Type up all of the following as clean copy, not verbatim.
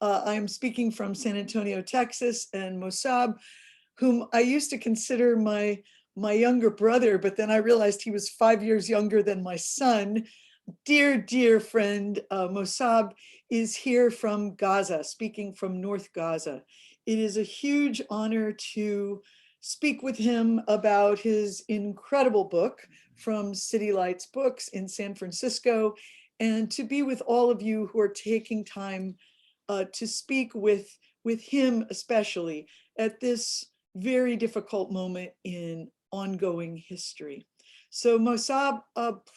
I'm speaking from San Antonio, Texas, and Mosab, whom I used to consider my younger brother, but then I realized he was 5 years younger than my son. Dear friend, Mosab is here from Gaza, speaking from North Gaza. It is a huge honor to speak with him about his incredible book from City Lights Books in San Francisco, and to be with all of you who are taking time to speak with him, especially at this very difficult moment in ongoing history. So Mosab,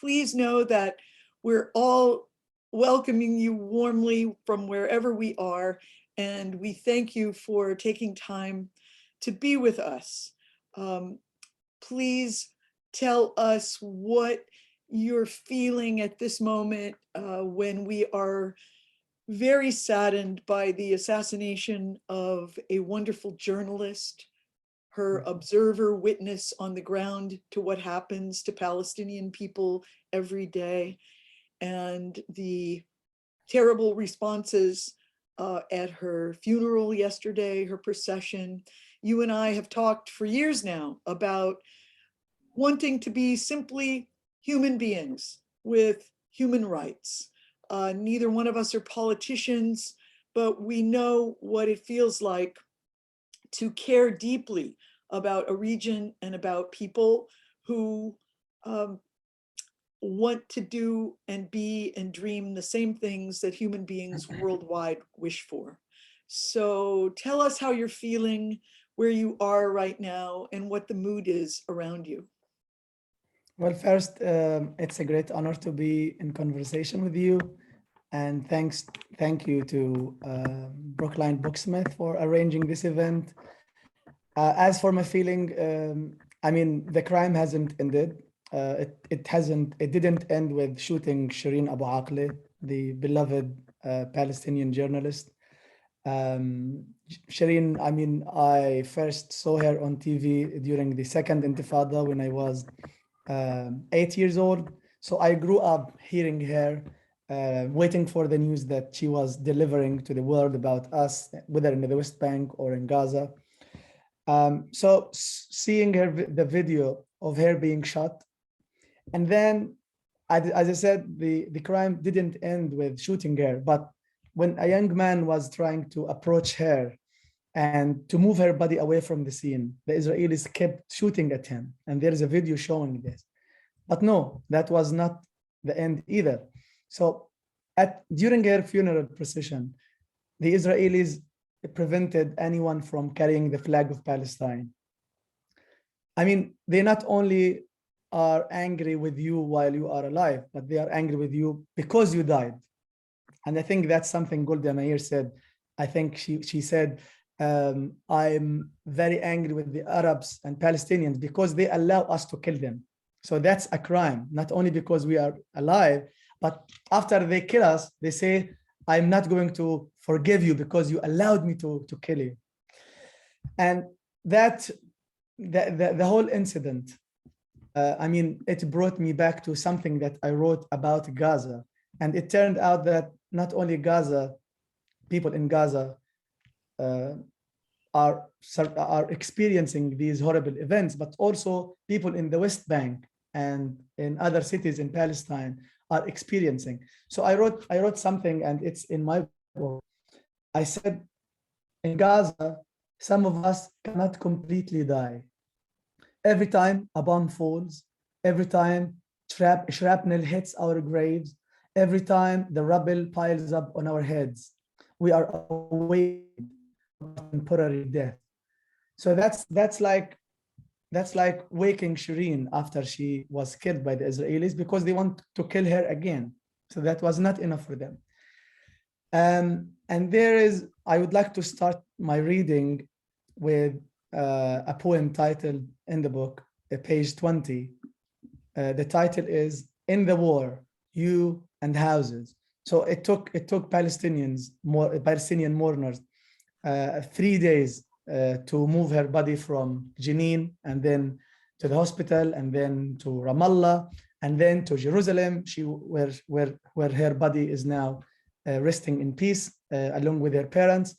please know that we're all welcoming you warmly from wherever we are, and we thank you for taking time to be with us. Please tell us what you're feeling at this moment when we are very saddened by the assassination of a wonderful journalist, her observer witness on the ground to what happens to Palestinian people every day, and the terrible responses at her funeral yesterday, her procession. You and I have talked for years now about wanting to be simply human beings with human rights. Neither one of us are politicians, but we know what it feels like to care deeply about a region and about people who want to do and be and dream the same things that human beings worldwide wish for. So tell us how you're feeling, where you are right now, and what the mood is around you. Well, first, it's a great honor to be in conversation with you. And thank you to Brookline Booksmith for arranging this event. As for my feeling, I mean, the crime hasn't ended. It didn't end with shooting Shireen Abu Akleh, the beloved Palestinian journalist. Shireen, I mean, I first saw her on TV during the second Intifada when I was 8 years old. So I grew up hearing her, waiting for the news that she was delivering to the world about us, whether in the West Bank or in Gaza. So seeing the video of her being shot, and then, as I said, the crime didn't end with shooting her, but when a young man was trying to approach her and to move her body away from the scene, the Israelis kept shooting at him. And there is a video showing this. But no, that was not the end either. So during her funeral procession, the Israelis prevented anyone from carrying the flag of Palestine. I mean, they not only are angry with you while you are alive, but they are angry with you because you died. And I think that's something Golda Meir said. I think she said, I'm very angry with the Arabs and Palestinians because they allow us to kill them. So that's a crime, not only because we are alive, but after they kill us, they say, I'm not going to forgive you because you allowed me to kill you. And the whole incident, I mean, it brought me back to something that I wrote about Gaza. And it turned out that not only Gaza, people in Gaza are experiencing these horrible events, but also people in the West Bank and in other cities in Palestine are experiencing. So I wrote something, and it's in my book. I said, in Gaza, some of us cannot completely die. Every time a bomb falls, every time shrapnel hits our graves, every time the rubble piles up on our heads, we are awaiting temporary death. So that's like waking Shireen after she was killed by the Israelis because they want to kill her again. So that was not enough for them. And I would like to start my reading with a poem titled in the book, page 20. The title is "In the War, You and Houses." So it took Palestinian mourners 3 days to move her body from Jenin and then to the hospital and then to Ramallah and then to Jerusalem, where her body is now resting in peace along with her parents.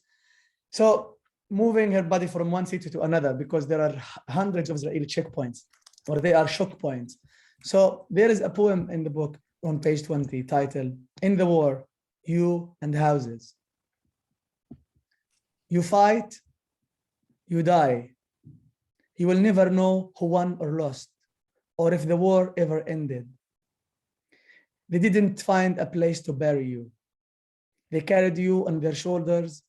So moving her body from one city to another, because there are hundreds of Israeli checkpoints, or they are shock points. So there is a poem in the book on page 20 titled, "In the War, You and Houses. You fight, you die. You will never know who won or lost, or if the war ever ended. They didn't find a place to bury you. They carried you on their shoulders,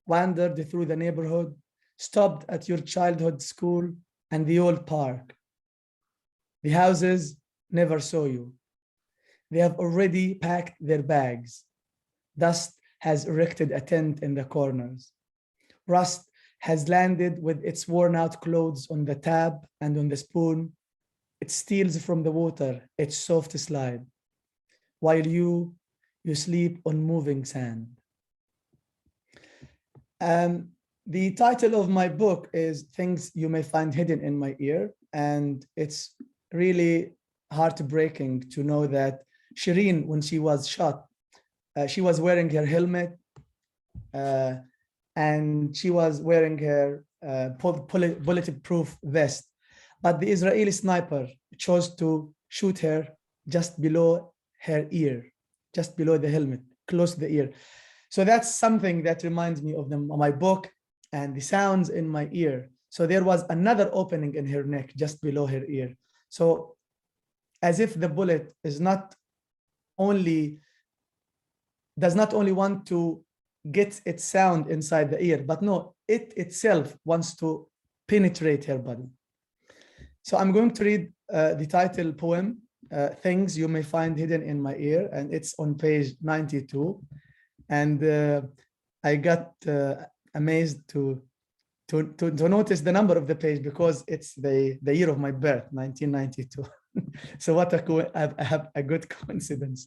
wandered through the neighborhood, stopped at your childhood school and the old park. The houses never saw you. They have already packed their bags. Dust has erected a tent in the corners. Rust has landed with its worn out clothes on the tab and on the spoon. It steals from the water its soft slide, while you sleep on moving sand." The title of my book is "Things You May Find Hidden in My Ear," and it's really heartbreaking to know that Shireen, when she was shot, she was wearing her helmet and she was wearing her bulletproof vest. But the Israeli sniper chose to shoot her just below her ear, just below the helmet, close to the ear. So that's something that reminds me of my book and the sounds in my ear. So there was another opening in her neck, just below her ear. So as if the bullet is does not only want to get its sound inside the ear, but no, it itself wants to penetrate her body. So I'm going to read the title poem, "Things You May Find Hidden in My Ear," and it's on page 92. And I got amazed to notice the number of the page, because it's the year of my birth, 1992. So I have a good coincidence.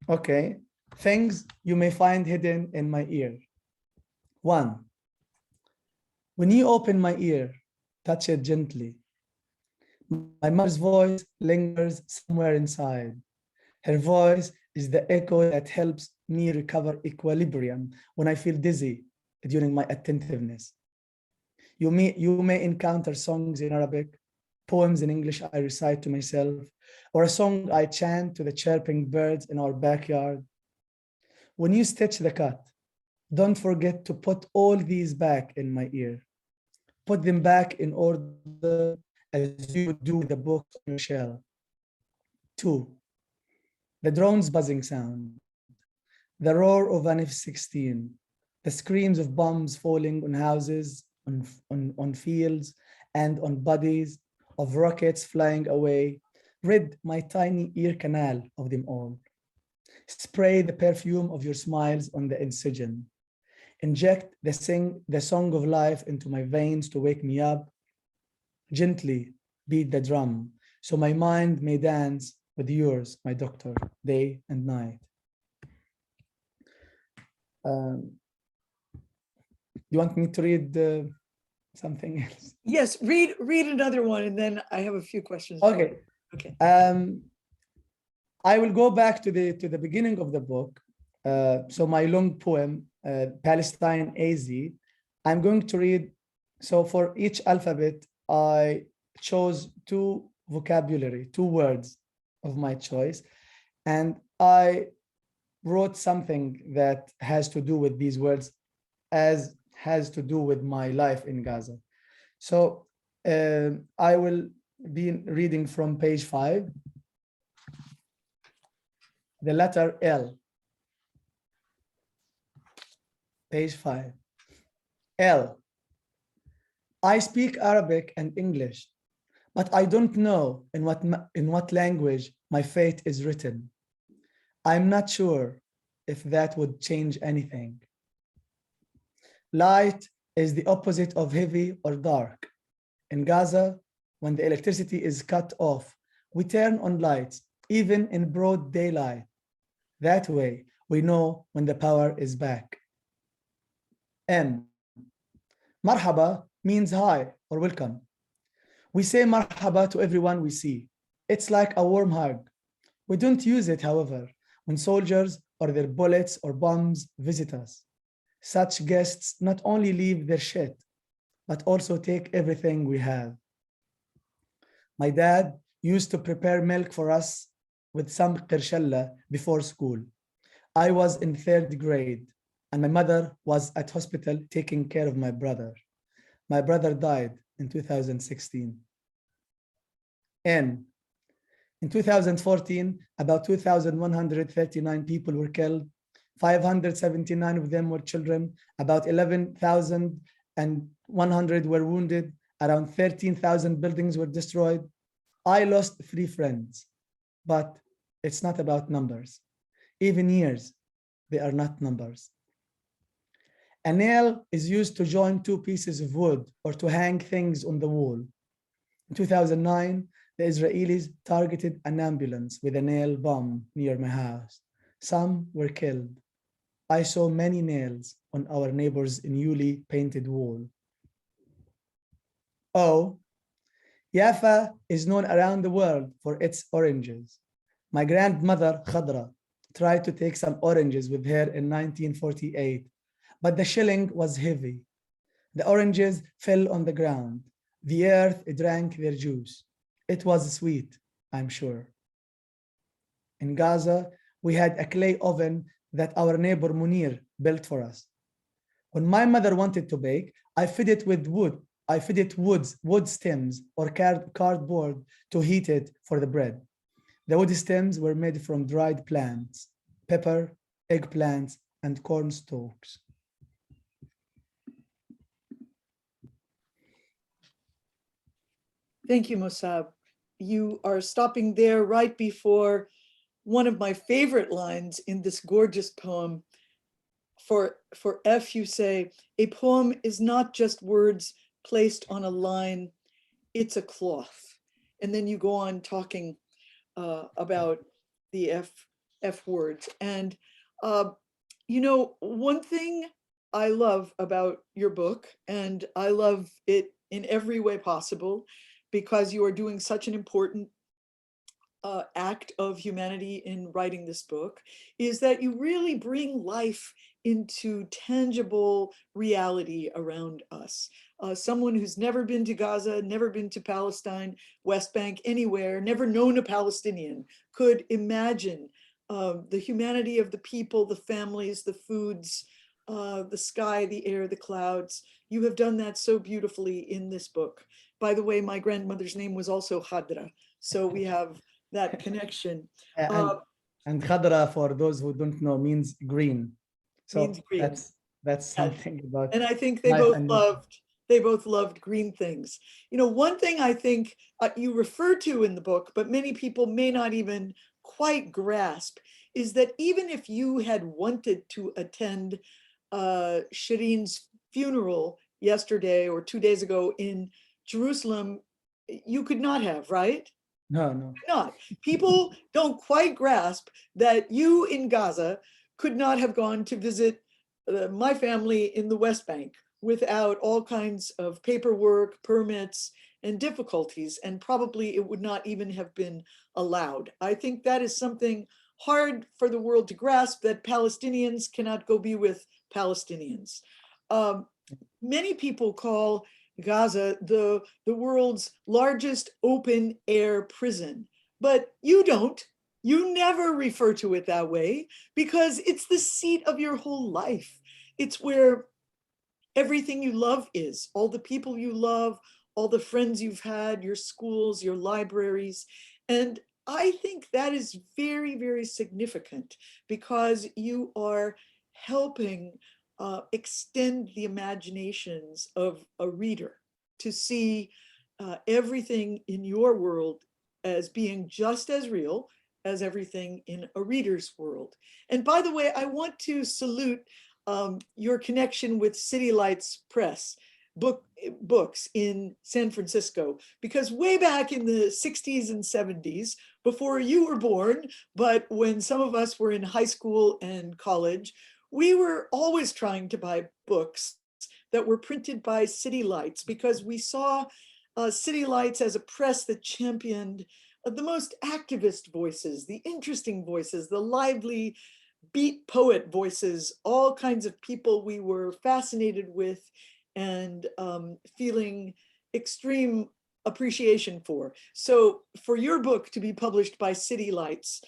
Okay, things you may find hidden in my ear. 1. When you open my ear, touch it gently. My mother's voice lingers somewhere inside. Her voice is the echo that helps me recover equilibrium when I feel dizzy during my attentiveness. You may encounter songs in Arabic, poems in English I recite to myself, or a song I chant to the chirping birds in our backyard. When you stitch the cut, don't forget to put all these back in my ear. Put them back in order as you do with the book on your shelf. 2. The drone's buzzing sound, the roar of an F-16, the screams of bombs falling on houses, on fields, and on bodies, of rockets flying away. Rid my tiny ear canal of them all. Spray the perfume of your smiles on the incision. Inject the song of life into my veins to wake me up. Gently beat the drum so my mind may dance with yours, my doctor, day and night. You want me to read something else? Yes, read another one, and then I have a few questions. Okay. Okay. I will go back to the beginning of the book. So my long poem, Palestine AZ, I'm going to read. So for each alphabet, I chose two words of my choice, and I wrote something that has to do with these words, as has to do with my life in Gaza. So I will be reading from page 5, the letter L. Page 5. L. I speak Arabic and English, but I don't know in what language my fate is written. I'm not sure if that would change anything. Light is the opposite of heavy or dark. In Gaza, when the electricity is cut off, we turn on lights, even in broad daylight. That way, we know when the power is back. M. Marhaba means hi or welcome. We say marhaba to everyone we see. It's like a warm hug. We don't use it, however, when soldiers or their bullets or bombs visit us. Such guests not only leave their shit, but also take everything we have. My dad used to prepare milk for us with some qirshalla before school. I was in 3rd grade and my mother was at hospital taking care of my brother. My brother died in 2016. And in 2014, about 2,139 people were killed. 579 of them were children. About 11,100 were wounded. Around 13,000 buildings were destroyed. I lost 3 friends, but it's not about numbers. Even years, they are not numbers. A nail is used to join 2 pieces of wood or to hang things on the wall. In 2009, the Israelis targeted an ambulance with a nail bomb near my house. Some were killed. I saw many nails on our neighbor's newly painted wall. Oh, Jaffa is known around the world for its oranges. My grandmother, Khadra, tried to take some oranges with her in 1948, but the shelling was heavy. The oranges fell on the ground. The earth drank their juice. It was sweet, I'm sure. In Gaza, we had a clay oven that our neighbor Munir built for us. When my mother wanted to bake, I fed it with wood. I fed it wood stems or cardboard to heat it for the bread. The wood stems were made from dried plants, pepper, eggplants, and corn stalks. Thank you, Mosab. You are stopping there right before one of my favorite lines in this gorgeous poem. For F, you say, a poem is not just words placed on a line, it's a cloth. And then you go on talking about the F words. And, you know, one thing I love about your book, and I love it in every way possible, because you are doing such an important act of humanity in writing this book, is that you really bring life into tangible reality around us. Someone who's never been to Gaza, never been to Palestine, West Bank, anywhere, never known a Palestinian, could imagine the humanity of the people, the families, the foods, the sky, the air, the clouds. You have done that so beautifully in this book. By the way, my grandmother's name was also Khadra, so we have that connection. And Khadra, for those who don't know, means green. So means green. That's something about. And I think they both loved green things. You know, one thing I think you refer to in the book, but many people may not even quite grasp, is that even if you had wanted to attend Shireen's funeral yesterday or 2 days ago in Jerusalem, you could not have, right? No. Not. People don't quite grasp that you in Gaza could not have gone to visit my family in the West Bank without all kinds of paperwork, permits, and difficulties, and probably it would not even have been allowed. I think that is something hard for the world to grasp, that Palestinians cannot go be with Palestinians. Many people call Gaza the world's largest open air prison, but you don't. You never refer to it that way because it's the seat of your whole life. It's where everything you love is, all the people you love, all the friends you've had, your schools, your libraries. And I think that is very, very significant because you are helping extend the imaginations of a reader to see everything in your world as being just as real as everything in a reader's world. And by the way, I want to salute your connection with City Lights Press books in San Francisco, because way back in the 60s and 70s, before you were born, but when some of us were in high school and college, we were always trying to buy books that were printed by City Lights because we saw City Lights as a press that championed the most activist voices, the interesting voices, the lively beat poet voices, all kinds of people we were fascinated with and feeling extreme appreciation for. So for your book to be published by City Lights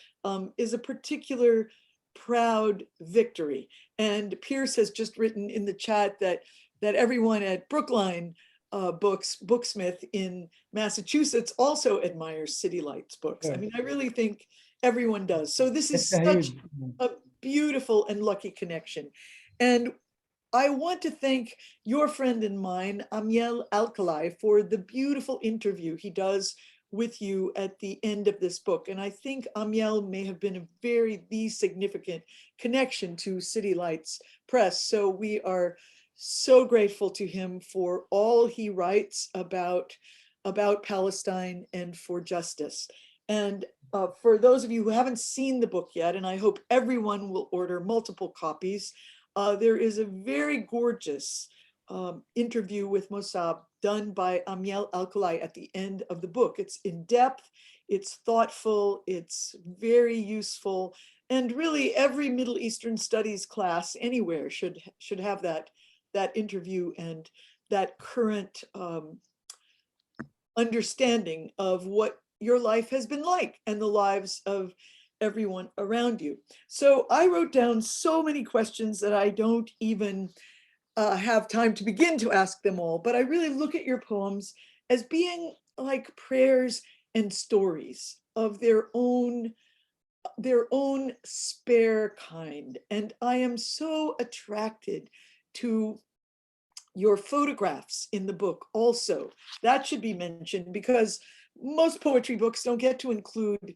is a particular proud victory. And Pierce has just written in the chat that everyone at Brookline Booksmith in Massachusetts also admires City Lights books. I Sure. mean, I really think everyone does. So this is It's a such huge. a beautiful and lucky connection. And I want to thank your friend and mine, Amiel Alkalai, for the beautiful interview he does with you at the end of this book. And I think Amiel may have been the significant connection to City Lights Press. So we are so grateful to him for all he writes about Palestine and for justice. And for those of you who haven't seen the book yet, and I hope everyone will order multiple copies, there is a very gorgeous interview with Mosab done by Amiel Alkalai at the end of the book. It's in depth, it's thoughtful, it's very useful, and really every Middle Eastern studies class anywhere should have that interview and that current understanding of what your life has been like and the lives of everyone around you. So I wrote down so many questions that I don't even have time to begin to ask them all, but I really look at your poems as being like prayers and stories of their own spare kind. And I am so attracted to your photographs in the book also. That should be mentioned because most poetry books don't get to include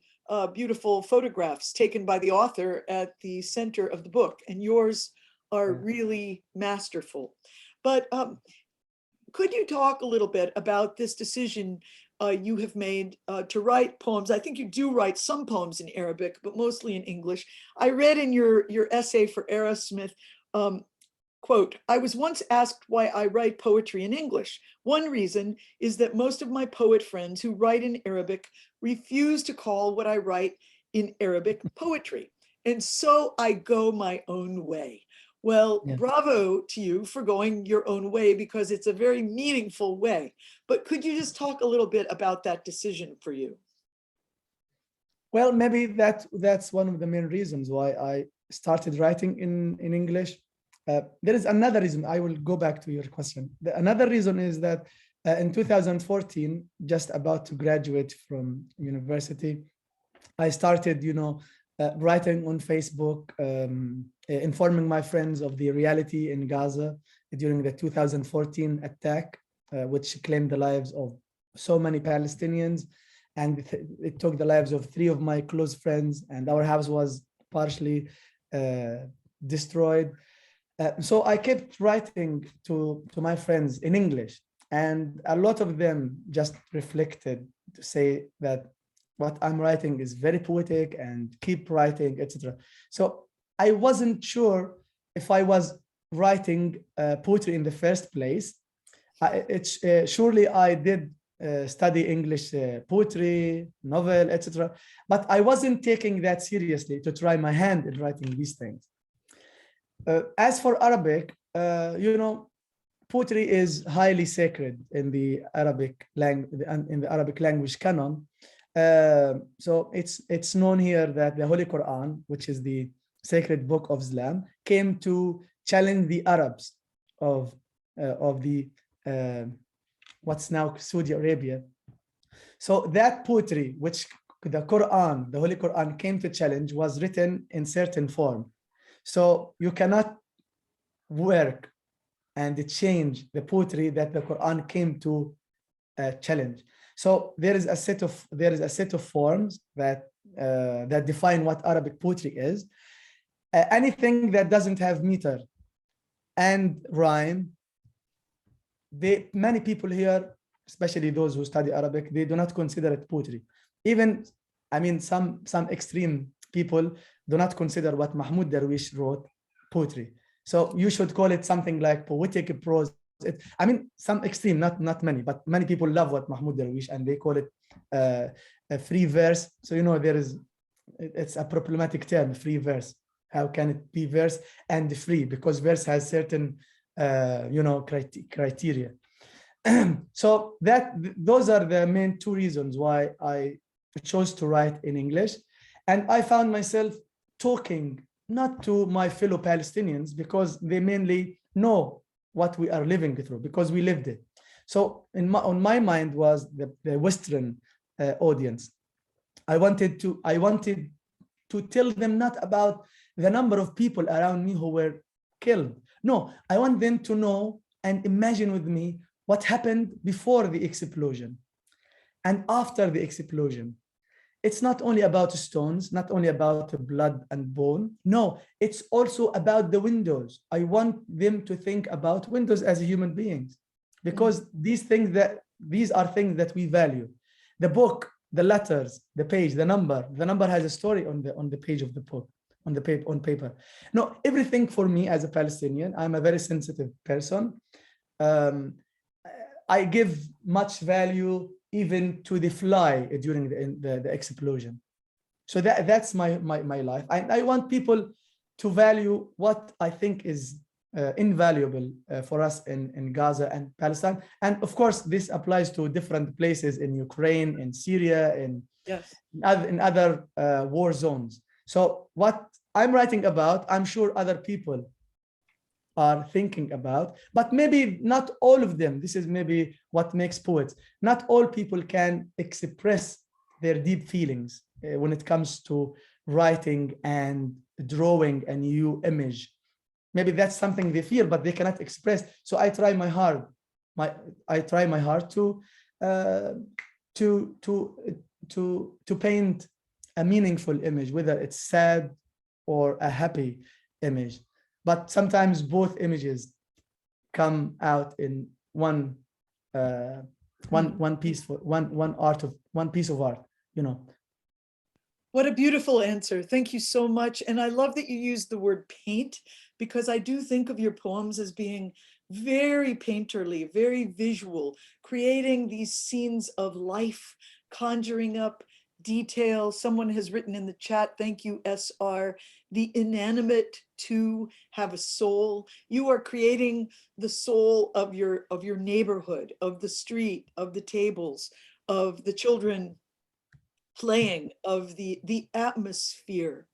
beautiful photographs taken by the author at the center of the book, and yours are really masterful. But could you talk a little bit about this decision you have made to write poems? I think you do write some poems in Arabic, but mostly in English. I read in your essay for Aerosmith, quote, "I was once asked why I write poetry in English. One reason is that most of my poet friends who write in Arabic refuse to call what I write in Arabic poetry. And so I go my own way." Well, Yeah. bravo to you for going your own way because it's a very meaningful way. But could you just talk a little bit about that decision for you? Well, maybe that's one of the main reasons why I started writing in English. There is another reason. I will go back to your question. Another reason is that in 2014, just about to graduate from university, I started, writing on Facebook, informing my friends of the reality in Gaza during the 2014 attack, which claimed the lives of so many Palestinians. And it took the lives of 3 of my close friends, and our house was partially destroyed. So I kept writing to my friends in English, and a lot of them just reflected to say that what I'm writing is very poetic and keep writing, etc. So I wasn't sure if I was writing poetry in the first place. Surely I did study English poetry, novel, etc. But I wasn't taking that seriously to try my hand in writing these things. As for Arabic, poetry is highly sacred in the Arabic language canon. So it's known here that the Holy Quran, which is the sacred book of Islam, came to challenge the Arabs of the what's now Saudi Arabia. So that poetry, which the Quran, the Holy Quran, came to challenge, was written in certain form. So you cannot work and change the poetry that the Quran came to challenge. So there is a set of forms that define what Arabic poetry is. Anything that doesn't have meter and rhyme, many people here, especially those who study Arabic, they do not consider it poetry. Even, I mean, some extreme people do not consider what Mahmoud Darwish wrote poetry. So you should call it something like poetic prose I mean, some extreme, not many, but many people love what Mahmoud Darwish, and they call it a free verse. So, you know, it's a problematic term, free verse. How can it be verse and free? Because verse has certain, you know, criteria. So those are the main two reasons why I chose to write in English. And I found myself talking not to my fellow Palestinians because they mainly know what we are living through because we lived it. So on my mind was the Western audience. I wanted to tell them not about the number of people around me who were killed. No, I want them to know and imagine with me what happened before the explosion and after the explosion. It's not only about stones, not only about blood and bone. No, it's also about the windows. I want them to think about windows as human beings, because these are things that we value. The book, the letters, the page, the number has a story on the page of the book, on paper. No, everything for me as a Palestinian, I'm a very sensitive person. I give much value even to the fly during the explosion. So that's my life. I want people to value what I think is invaluable for us in Gaza and Palestine. And of course, this applies to different places in Ukraine, in Syria, in other war zones. So what I'm writing about, I'm sure other people are thinking about, but maybe not all of them. This is maybe what makes poets. Not all people can express their deep feelings when it comes to writing and drawing a new image. Maybe that's something they feel, but they cannot express. So I try my hard, to paint a meaningful image, whether it's sad or a happy image. But sometimes both images come out in one piece of art, you know. What a beautiful answer. Thank you so much. And I love that you used the word paint, because I do think of your poems as being very painterly, very visual, creating these scenes of life, conjuring up detail. Someone has written in the chat, thank you, SR, the inanimate to have a soul. You are creating the soul of your neighborhood, of the street, of the tables, of the children playing, of the atmosphere.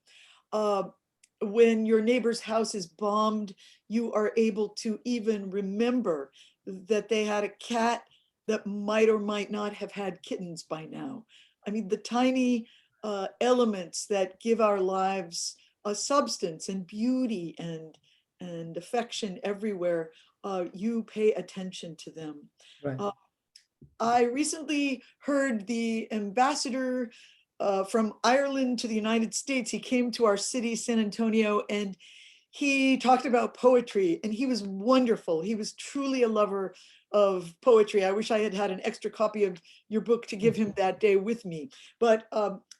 When your neighbor's house is bombed, you are able to even remember that they had a cat that might or might not have had kittens by now. I mean, the tiny elements that give our lives a substance and beauty and affection everywhere, you pay attention to them. Right. I recently heard the ambassador from Ireland to the United States. He came to our city, San Antonio, and he talked about poetry, and he was wonderful. He was truly a lover of poetry. I wish I had had an extra copy of your book to give him that day with me. But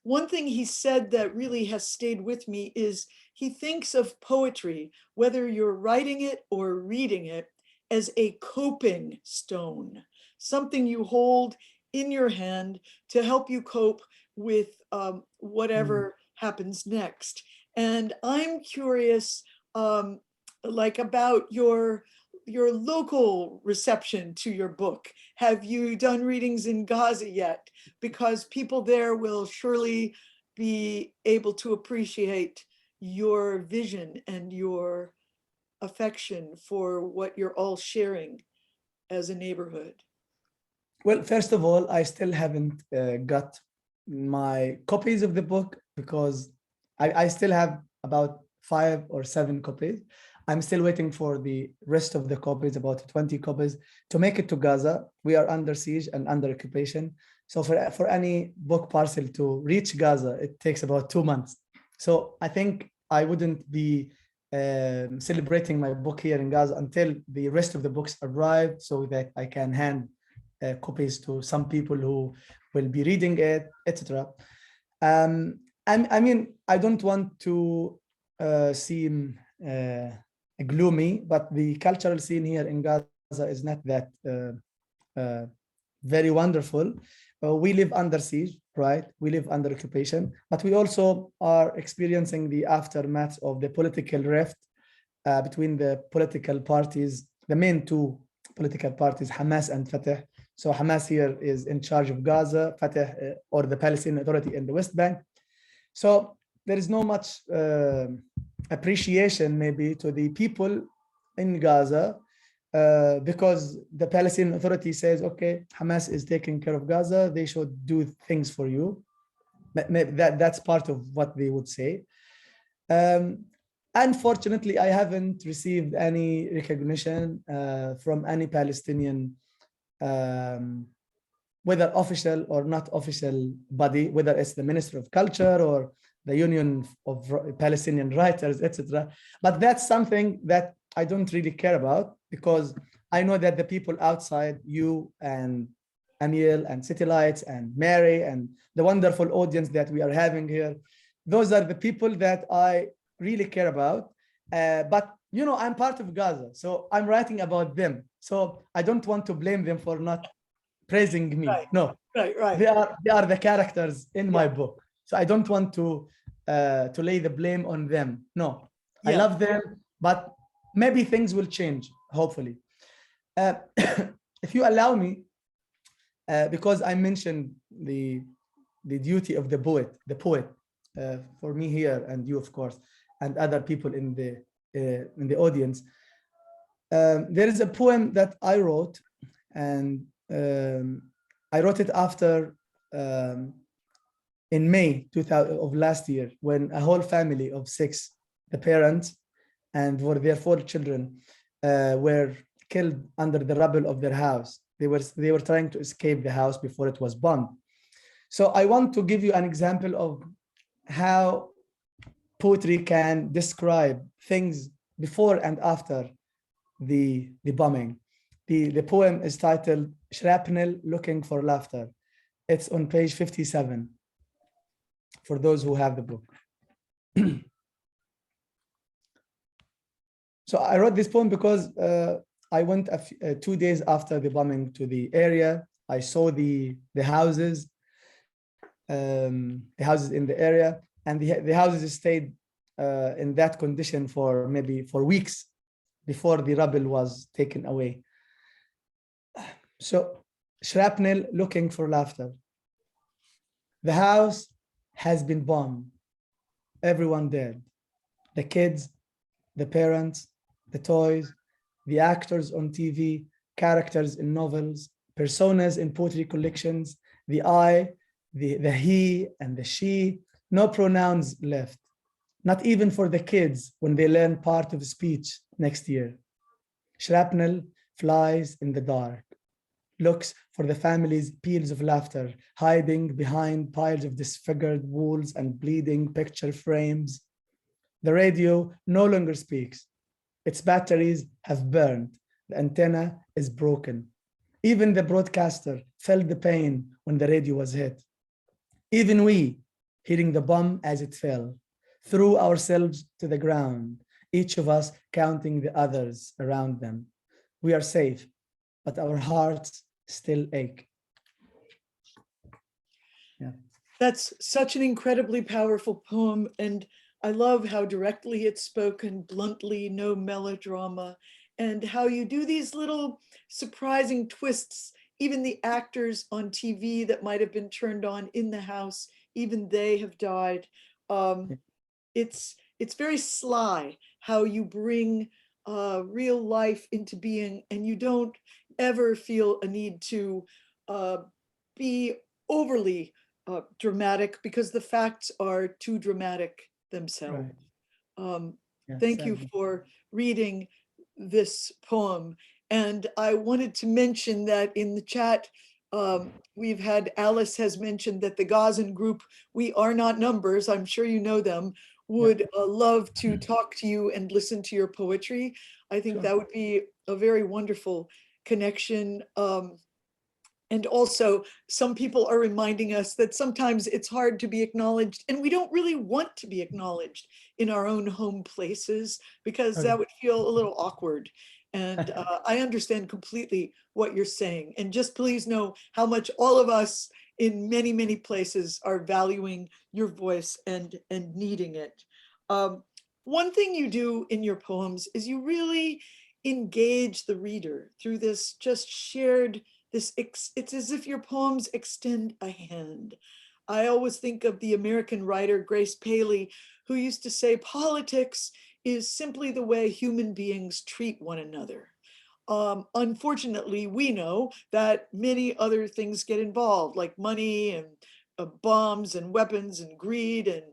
one thing he said that really has stayed with me is he thinks of poetry, whether you're writing it or reading it, as a coping stone, something you hold in your hand to help you cope with whatever happens next. And I'm curious, like, about your local reception to your book. Have you done readings in Gaza yet? Because people there will surely be able to appreciate your vision and your affection for what you're all sharing as a neighborhood. Well, first of all, I still haven't got my copies of the book, because I still have about 5 or 7 copies. I'm still waiting for the rest of the copies, about 20 copies, to make it to Gaza. We are under siege and under occupation. So for any book parcel to reach Gaza, it takes about 2 months. So I think I wouldn't be celebrating my book here in Gaza until the rest of the books arrive, so that I can hand copies to some people who will be reading it, etc. I mean, I don't want to seem gloomy, but the cultural scene here in Gaza is not that very wonderful. We live under siege, right? We live under occupation, but we also are experiencing the aftermath of the political rift between the political parties, the main two political parties, Hamas and Fatah. So Hamas here is in charge of Gaza, Fatah or the Palestinian Authority in the West Bank. So there is no much appreciation maybe to the people in Gaza because the Palestinian Authority says, okay, Hamas is taking care of Gaza, they should do things for you. That's part of what they would say. Unfortunately, I haven't received any recognition from any Palestinian, whether official or not official body, whether it's the Minister of Culture or the Union of Palestinian Writers, etc. But that's something that I don't really care about because I know that the people outside, you and Emil and City Lights and Mary and the wonderful audience that we are having here, those are the people that I really care about. But you know, I'm part of Gaza, so I'm writing about them. So I don't want to blame them for not praising me. Right. No, Right. they are the characters in my book. So I don't want to lay the blame on them. No, I love them, but maybe things will change, hopefully. If you allow me, because I mentioned the duty of the poet, for me here and you, of course, and other people in the audience. There is a poem that I wrote, and I wrote it after in May 2000 of last year, when a whole family of 6, the parents and for their 4 children, were killed under the rubble of their house. They were trying to escape the house before it was bombed. So I want to give you an example of how poetry can describe things before and after the bombing. The poem is titled Shrapnel Looking for Laughter. It's on page 57 for those who have the book. So I wrote this poem because I went 2 days after the bombing to the area. I saw the houses in the area, and the houses stayed in that condition for maybe weeks before the rubble was taken away. So, shrapnel looking for laughter. The house has been bombed. Everyone dead. The kids, the parents, the toys, the actors on TV, characters in novels, personas in poetry collections, the I, the he and the she, no pronouns left. Not even for the kids when they learn part of speech next year. Shrapnel flies in the dark, looks for the family's peals of laughter, hiding behind piles of disfigured walls and bleeding picture frames. The radio no longer speaks. Its batteries have burned. The antenna is broken. Even the broadcaster felt the pain when the radio was hit. Even we, hearing the bomb as it fell, threw ourselves to the ground, each of us counting the others around them. We are safe, but our hearts still ache. Yeah. That's such an incredibly powerful poem, and I love how directly it's spoken, bluntly, no melodrama, and how you do these little surprising twists. Even the actors on TV that might have been turned on in the house, even they have died. It's very sly how you bring real life into being, and you don't ever feel a need to be overly dramatic, because the facts are too dramatic themselves. Right. Thank you for reading this poem. And I wanted to mention that in the chat, we've had Alice has mentioned that the Gazan group, We Are Not Numbers, I'm sure you know them, would love to talk to you and listen to your poetry. I think that would be a very wonderful connection. And also, some people are reminding us that sometimes it's hard to be acknowledged, and we don't really want to be acknowledged in our own home places, because that would feel a little awkward. And I understand completely what you're saying. And just please know how much all of us in many, many places are valuing your voice and needing it. One thing you do in your poems is you really engage the reader through this just shared, it's as if your poems extend a hand. I always think of the American writer Grace Paley, who used to say politics is simply the way human beings treat one another. Unfortunately, we know that many other things get involved, like money and bombs and weapons and greed and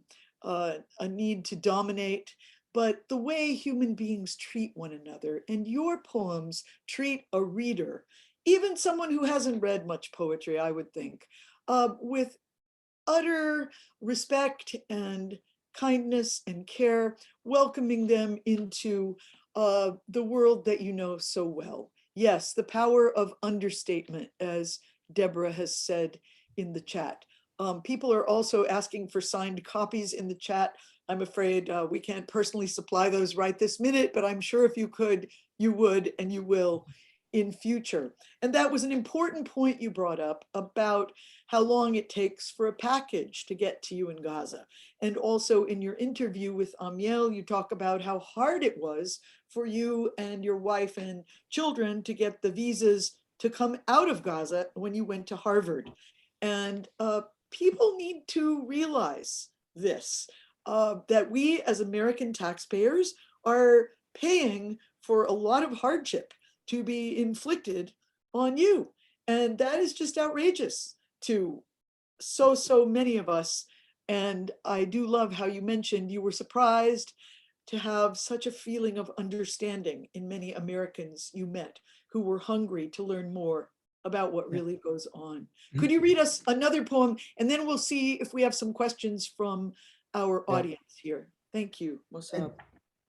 a need to dominate. But the way human beings treat one another, and your poems treat a reader, even someone who hasn't read much poetry, I would think, with utter respect and kindness and care, welcoming them into the world that you know so well. Yes, the power of understatement, as Deborah has said in the chat. People are also asking for signed copies in the chat. I'm afraid we can't personally supply those right this minute, but I'm sure if you could, you would, and you will in future. And that was an important point you brought up about how long it takes for a package to get to you in Gaza. And also in your interview with Amiel, you talk about how hard it was for you and your wife and children to get the visas to come out of Gaza when you went to Harvard. And people need to realize this, that we as American taxpayers are paying for a lot of hardship to be inflicted on you. And that is just outrageous to so many of us. And I do love how you mentioned you were surprised to have such a feeling of understanding in many Americans you met who were hungry to learn more about what really goes on. Could you read us another poem, and then we'll see if we have some questions from our audience here. Thank you, Mosab.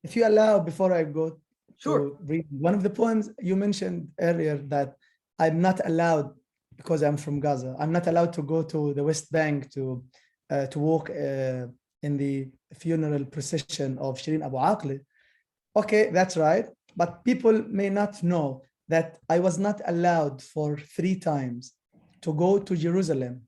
If you allow, before I go Sure. to read one of the poems, you mentioned earlier that I'm not allowed, because I'm from Gaza, I'm not allowed to go to the West Bank to walk in the funeral procession of Shireen Abu Akleh. Okay, that's right. But people may not know that I was not allowed for 3 times to go to Jerusalem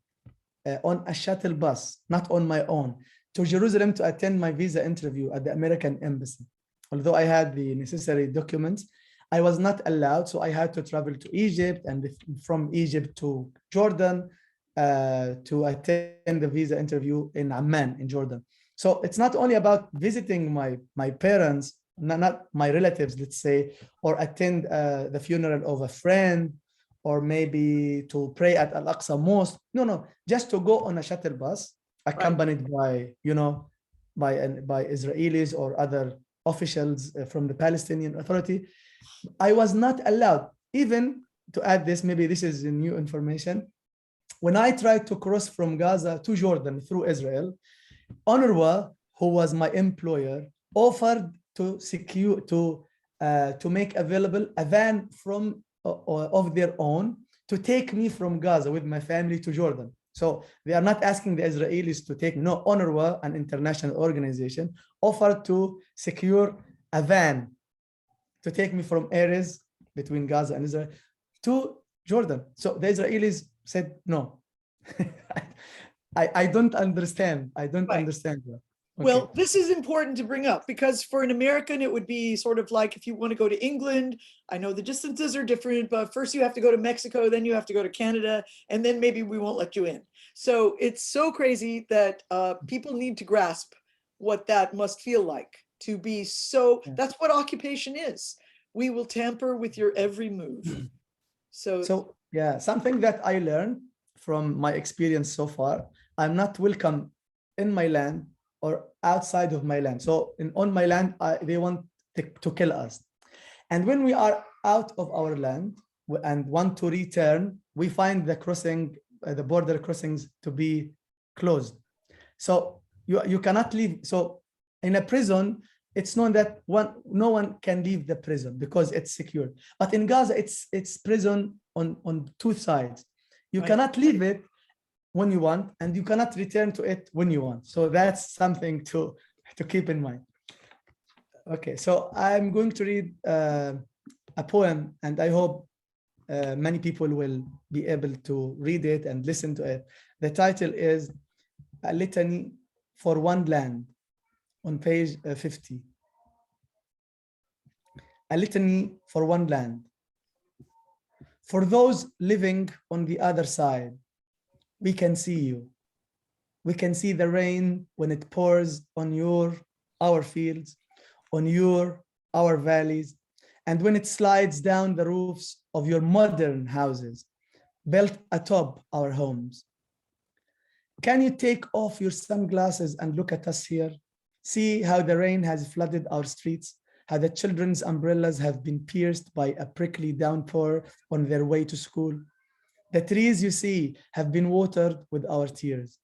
on a shuttle bus, not on my own, to Jerusalem to attend my visa interview at the American embassy. Although I had the necessary documents, I was not allowed. So I had to travel to Egypt, and from Egypt to Jordan to attend the visa interview in Amman in Jordan. So it's not only about visiting my parents, not my relatives, let's say, or attend the funeral of a friend, or maybe to pray at Al-Aqsa Mosque. No, just to go on a shuttle bus accompanied by, by Israelis or other officials from the Palestinian Authority. I was not allowed. Even to add this, maybe this is new information. When I tried to cross from Gaza to Jordan through Israel, UNRWA, who was my employer, offered to secure to make available a van from of their own to take me from Gaza with my family to Jordan. So they are not asking the Israelis to take. No, UNRWA, an international organization, offered to secure a van to take me from areas between Gaza and Israel to Jordan. So the Israelis said no. I don't understand. I don't understand that. Okay. Well, this is important to bring up because for an American, it would be sort of like if you want to go to England, I know the distances are different, but first you have to go to Mexico, then you have to go to Canada, and then maybe we won't let you in. So it's so crazy that people need to grasp what that must feel like to be so, that's what occupation is. We will tamper with your every move. So yeah, something that I learned from my experience so far, I'm not welcome in my land or outside of my land. So on my land, they want to kill us. And when we are out of our land and want to return, we find the crossing, the border crossings to be closed. So you cannot leave. So in a prison, it's known that no one can leave the prison because it's secure. But in Gaza, it's prison on 2 sides. You cannot leave it when you want, and you cannot return to it when you want. So that's something to keep in mind. Okay, so I'm going to read a poem, and I hope many people will be able to read it and listen to it. The title is A Litany for One Land, on page 50. A litany for one land. For those living on the other side, we can see you. We can see the rain when it pours on our fields, on our valleys, and when it slides down the roofs of your modern houses, built atop our homes. Can you take off your sunglasses and look at us here? See how the rain has flooded our streets, how the children's umbrellas have been pierced by a prickly downpour on their way to school. The trees you see have been watered with our tears.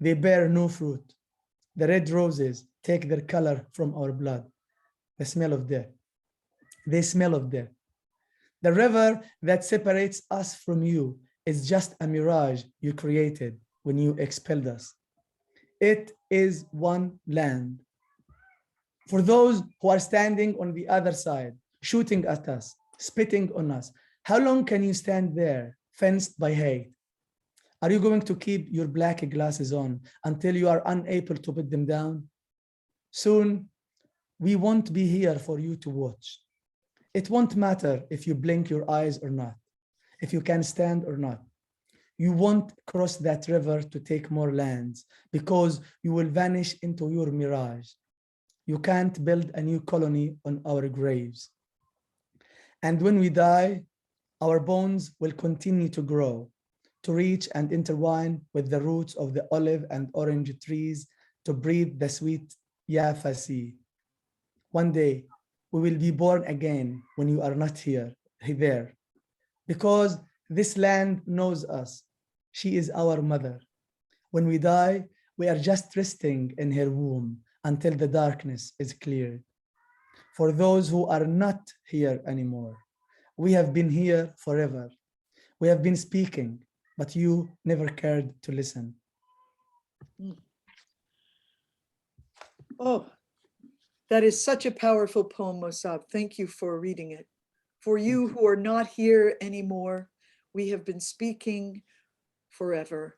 They bear no fruit. The red roses take their color from our blood. The smell of death. They smell of death. The river that separates us from you is just a mirage you created when you expelled us. It is one land. For those who are standing on the other side, shooting at us, spitting on us, how long can you stand there, fenced by hate? Are you going to keep your black glasses on until you are unable to put them down? Soon, we won't be here for you to watch. It won't matter if you blink your eyes or not, if you can stand or not. You won't cross that river to take more lands because you will vanish into your mirage. You can't build a new colony on our graves. And when we die, our bones will continue to grow, to reach and intertwine with the roots of the olive and orange trees to breathe the sweet Yafa Sea. One day, we will be born again when you are not there, because this land knows us. She is our mother. When we die, we are just resting in her womb until the darkness is cleared. For those who are not here anymore, we have been here forever. We have been speaking, but you never cared to listen. Oh, that is such a powerful poem, Mosab. Thank you for reading it. For you who are not here anymore, we have been speaking forever.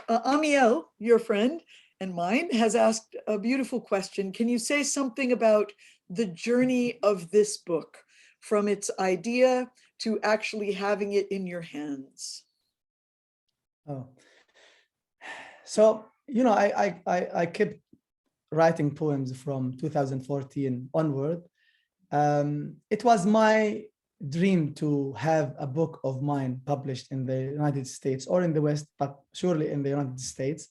Amiel, your friend and mine, has asked a beautiful question. Can you say something about the journey of this book from its idea to actually having it in your hands? Oh, so, you know, I kept writing poems from 2014 onward. It was my dream to have a book of mine published in the United States or in the West, but surely in the United States.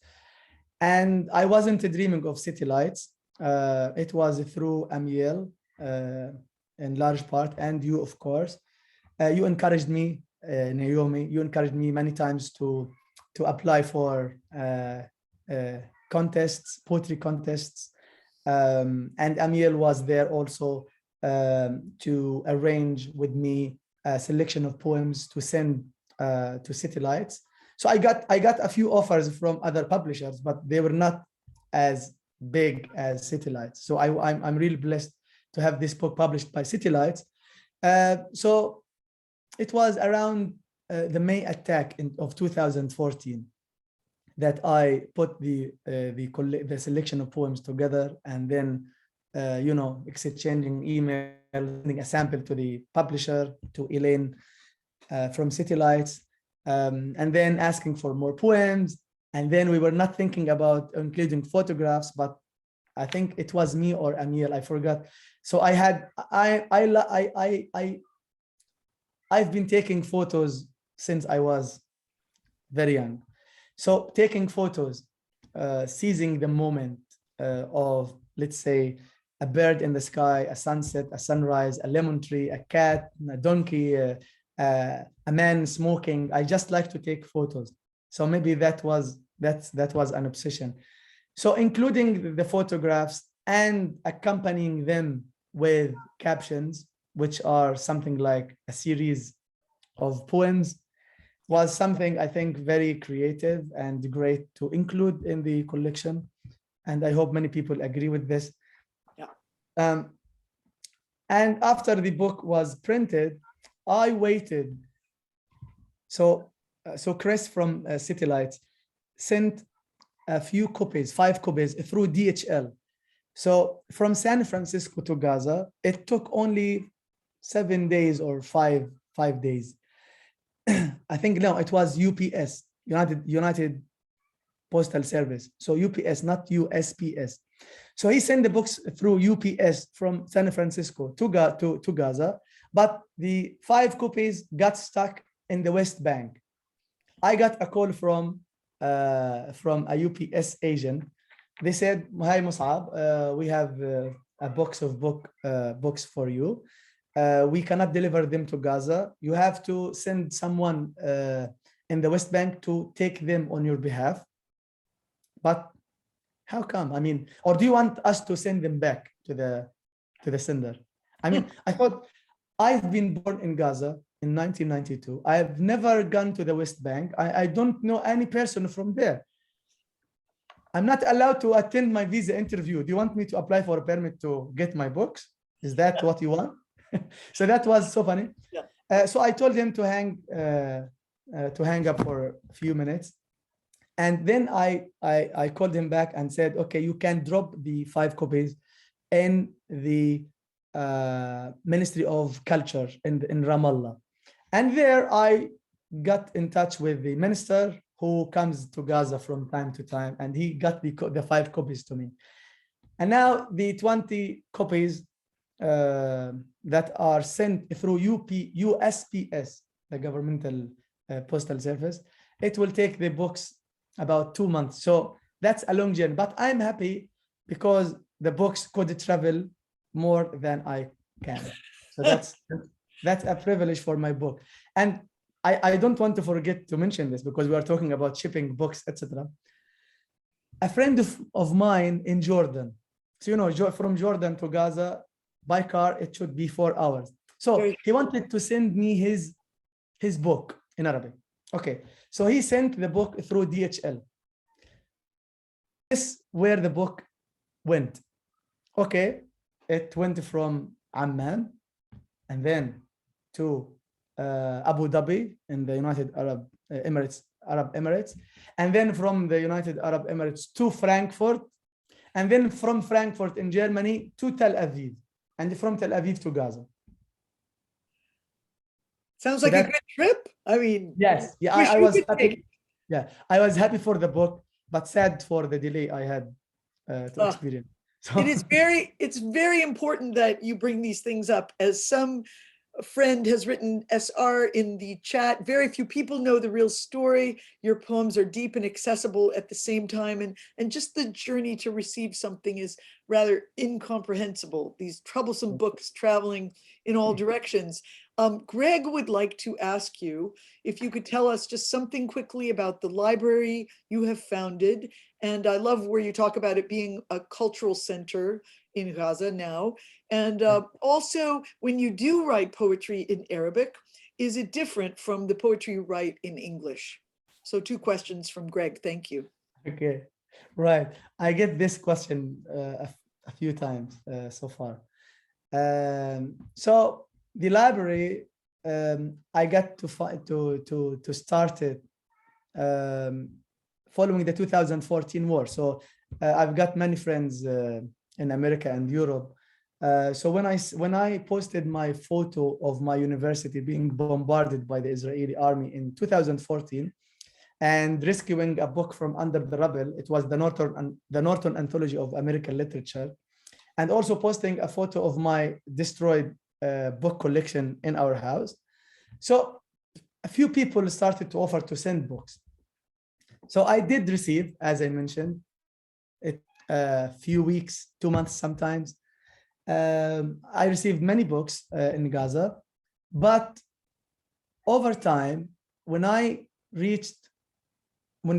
And I wasn't dreaming of City Lights. It was through Amiel in large part, and you, of course. You encouraged me, Naomi, you encouraged me many times to apply for contests, poetry contests. And Amiel was there also to arrange with me a selection of poems to send to City Lights. So I got a few offers from other publishers, but they were not as big as City Lights. So I'm really blessed to have this book published by City Lights. So it was around the May attack of 2014 that I put the selection of poems together, and then you know, exchanging email, sending a sample to the publisher, to Elaine from City Lights, and then asking for more poems. And then we were not thinking about including photographs, but I think it was me or Amiel, I forgot. So I've been taking photos since I was very young. So taking photos, seizing the moment of, let's say, a bird in the sky, a sunset, a sunrise, a lemon tree, a cat, a donkey, a man smoking. I just like to take photos. So maybe that was an obsession. So including the photographs and accompanying them with captions, which are something like a series of poems, was something I think very creative and great to include in the collection. And I hope many people agree with this. Yeah. And after the book was printed, I waited. So Chris from City Lights sent a few copies, 5 copies through DHL. So from San Francisco to Gaza, it took only 7 days or five days. I think no, it was UPS, United Postal Service. So UPS, not USPS. So he sent the books through UPS from San Francisco to Gaza, but the 5 copies got stuck in the West Bank. I got a call from a UPS agent. They said, "Hi, Mosab, we have a box of books for you. We cannot deliver them to Gaza. You have to send someone in the West Bank to take them on your behalf." But how come? I mean, or do you want us to send them back to the sender? I mean, I thought, I've been born in Gaza in 1992. I've never gone to the West Bank. I don't know any person from there. I'm not allowed to attend my visa interview. Do you want me to apply for a permit to get my books? Is that what you want? So that was so funny. Yeah. So I told him to hang up for a few minutes. And then I called him back and said, okay, you can drop the 5 copies in the Ministry of Culture in Ramallah. And there I got in touch with the minister who comes to Gaza from time to time, and he got the 5 copies to me. And now the 20 copies that are sent through USPS, the governmental postal service, it will take the books about 2 months. So that's a long journey, but I'm happy because the books could travel more than I can. So that's a privilege for my book. And I don't want to forget to mention this because we are talking about shipping books, etc. A friend of mine in Jordan, so you know, from Jordan to Gaza by car, it should be 4 hours. So he wanted to send me his book in Arabic. Okay, so he sent the book through DHL. This is where the book went. Okay, it went from Amman and then to Abu Dhabi in the United Arab Emirates, and then from the United Arab Emirates to Frankfurt, and then from Frankfurt in Germany to Tel Aviv, and from Tel Aviv to Gaza. Sounds like a good trip. I mean, yes, yeah, I was happy. Yeah, I was happy for the book, but sad for the delay I had to experience. So. It's very important that you bring these things up. As some friend has written, SR, in the chat, very few people know the real story. Your poems are deep and accessible at the same time, and just the journey to receive something is rather incomprehensible. These troublesome books traveling in all directions. Greg would like to ask you if you could tell us just something quickly about the library you have founded. And I love where you talk about it being a cultural center in Gaza now. And also, when you do write poetry in Arabic, is it different from the poetry you write in English? So 2 questions from Greg. Thank you. Okay, right. I get this question a few times so far. So the library, I got to start it following the 2014 war. So I've got many friends in America and Europe. So when I posted my photo of my university being bombarded by the Israeli army in 2014 and rescuing a book from under the rubble, it was the Norton Anthology of American Literature, and also posting a photo of my destroyed book collection in our house. So a few people started to offer to send books. So I did receive, as I mentioned, it a few weeks, 2 months sometimes. I received many books in Gaza, but over time, when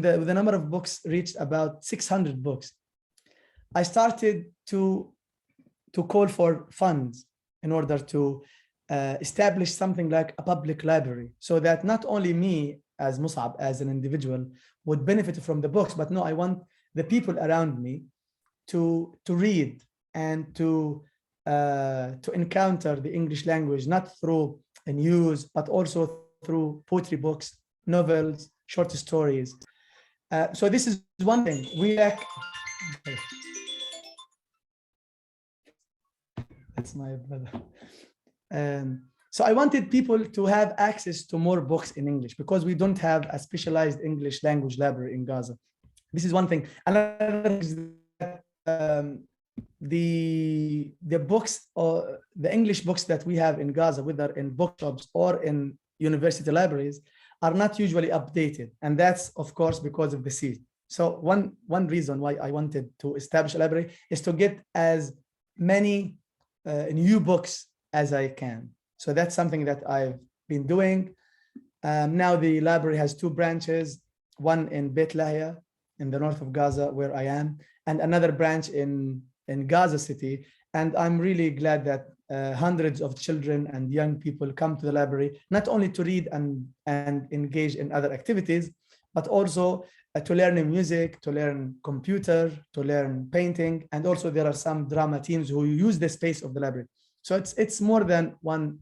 the number of books reached about 600 books, I started to call for funds in order to establish something like a public library, so that not only me as Mosab, as an individual, would benefit from the books, but no, I want the people around me to read and to to encounter the English language, not through news, but also through poetry books, novels, short stories. So this is one thing. That's my brother. So I wanted people to have access to more books in English because we don't have a specialized English language library in Gaza. This is one thing. Another is that the books or the English books that we have in Gaza, whether in bookshops or in university libraries, are not usually updated. And that's, of course, because of the siege. So one reason why I wanted to establish a library is to get as many new books as I can. So that's something that I've been doing. Now the library has two branches, one in Beit Lahia in the north of Gaza, where I am, and another branch in Gaza City. And I'm really glad that hundreds of children and young people come to the library, not only to read and engage in other activities, but also to learn music, to learn computer, to learn painting. And also there are some drama teams who use the space of the library. So it's more than one,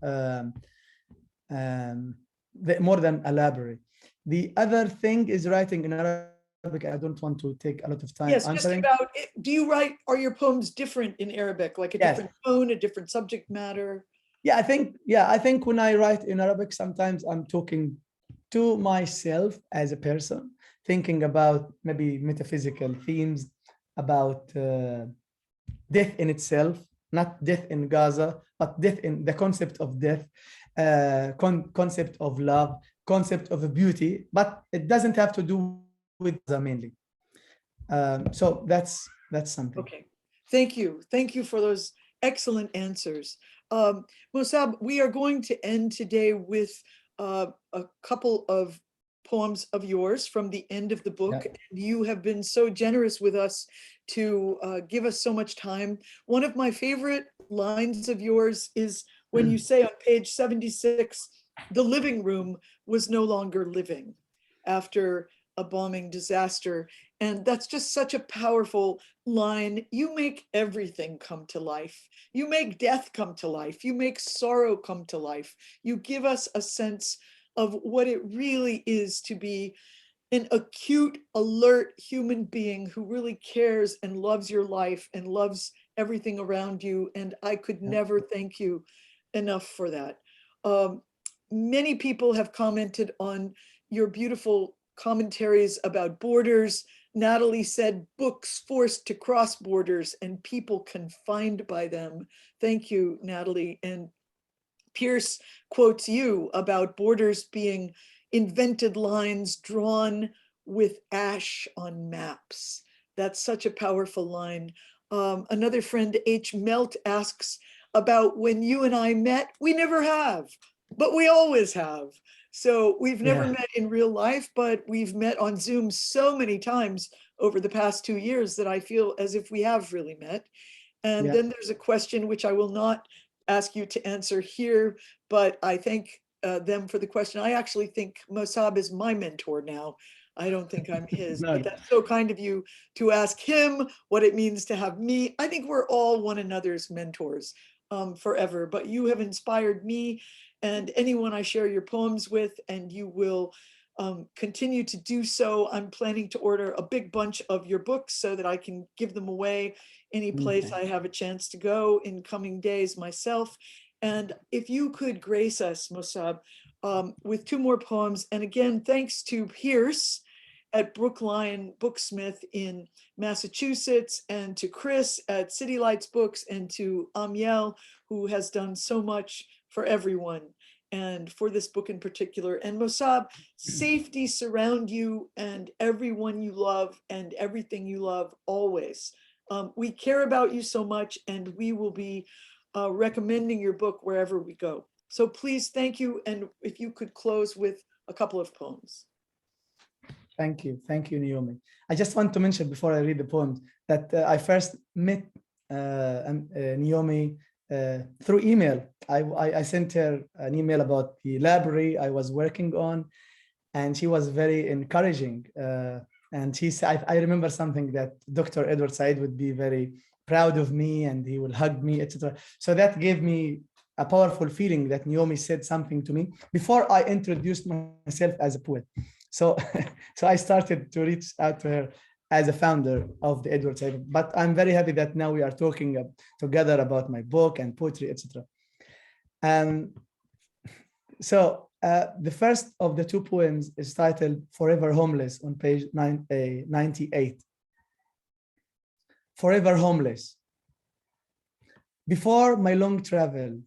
more than a library. The other thing is writing in Arabic. I don't want to take a lot of time answering. Just about it. Do you write, are your poems different in Arabic, like a different tone, a different subject matter? Yeah, I think when I write in Arabic, sometimes I'm talking to myself as a person, thinking about maybe metaphysical themes, about death in itself, not death in Gaza, but death in the concept of death, concept of love, concept of beauty, but it doesn't have to do with Gaza mainly. So that's something. Okay, thank you. Thank you for those excellent answers. Mosab, we are going to end today with a couple of poems of yours from the end of the book. Yeah. You have been so generous with us to give us so much time. One of my favorite lines of yours is when you say on page 76, the living room was no longer living after a bombing disaster. And that's just such a powerful line. You make everything come to life. You make death come to life. You make sorrow come to life. You give us a sense of what it really is to be an acute, alert human being who really cares and loves your life and loves everything around you. And I could never thank you enough for that. Many people have commented on your beautiful commentaries about borders. Natalie said, books forced to cross borders and people confined by them. Thank you, Natalie. And Pierce quotes you about borders being invented lines drawn with ash on maps. That's such a powerful line. Another friend, H. Melt, asks about when you and I met. We never have, but we always have. So we've never met in real life, but we've met on Zoom so many times over the past 2 years that I feel as if we have really met. And then there's a question which I will not ask you to answer here, but I thank them for the question. I actually think Mosab is my mentor now. I don't think I'm his, but that's so kind of you to ask him what it means to have me. I think we're all one another's mentors forever, but you have inspired me and anyone I share your poems with, and you will continue to do so. I'm planning to order a big bunch of your books so that I can give them away any place I have a chance to go in coming days myself. And if you could grace us, Mosab, with 2 more poems. And again, thanks to Pierce at Brookline Booksmith in Massachusetts, and to Chris at City Lights Books, and to Amiel, who has done so much for everyone and for this book in particular. And Mosab, safety surround you and everyone you love and everything you love always. We care about you so much, and we will be recommending your book wherever we go. So please, thank you. And if you could close with a couple of poems. Thank you, Naomi. I just want to mention before I read the poems that I first met Naomi through email. I sent her an email about the library I was working on, and she was very encouraging. And she said, I remember something that Dr. Edward Said would be very proud of me and he will hug me, etc. So that gave me a powerful feeling that Naomi said something to me before I introduced myself as a poet. So, so I started to reach out to her as a founder of the Edward Said. But I'm very happy that now we are talking together about my book and poetry, etc. So the first of the two poems is titled Forever Homeless on page 98. Forever Homeless. Before my long travel,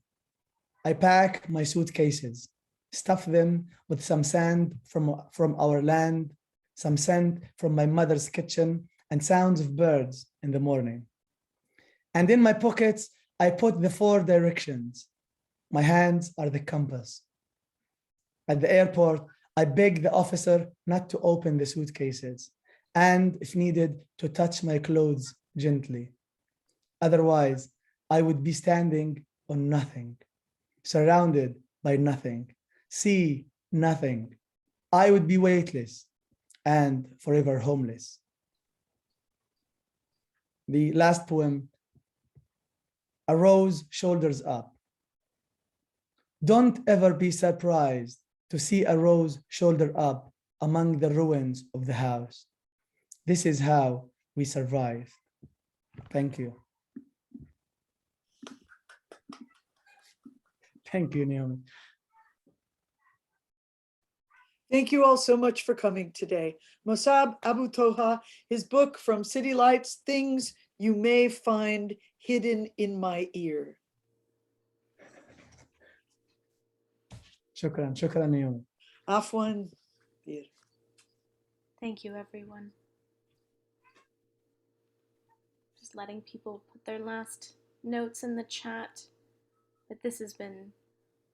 I pack my suitcases, stuff them with some sand from our land, some sand from my mother's kitchen, and sounds of birds in the morning. And in my pockets, I put the 4 directions. My hands are the compass. At the airport, I beg the officer not to open the suitcases, and if needed, to touch my clothes gently. Otherwise, I would be standing on nothing, surrounded by nothing, see nothing. I would be weightless and forever homeless. The last poem, A Rose Shoulders Up. Don't ever be surprised to see a rose shoulder up among the ruins of the house. This is how we survive. Thank you. Thank you, Naomi. Thank you all so much for coming today. Mosab Abu Toha, his book From City Lights, Things You May Find Hidden in My Ear. Shukran, shukran, Naomi. Afwan. Thank you, everyone. Just letting people put their last notes in the chat. But this has been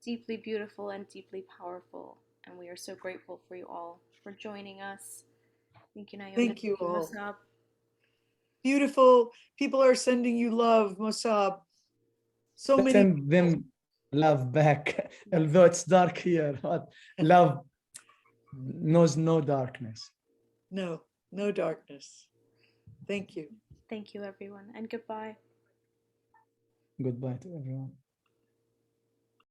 deeply beautiful and deeply powerful. And we are so grateful for you all for joining us. Thank you, Naomi. Thank you all. Mosab. Beautiful. People are sending you love, Mosab. So many. Send them love back, although it's dark here, but love knows no darkness. No, no darkness. Thank you. Thank you, everyone, and goodbye. Goodbye to everyone.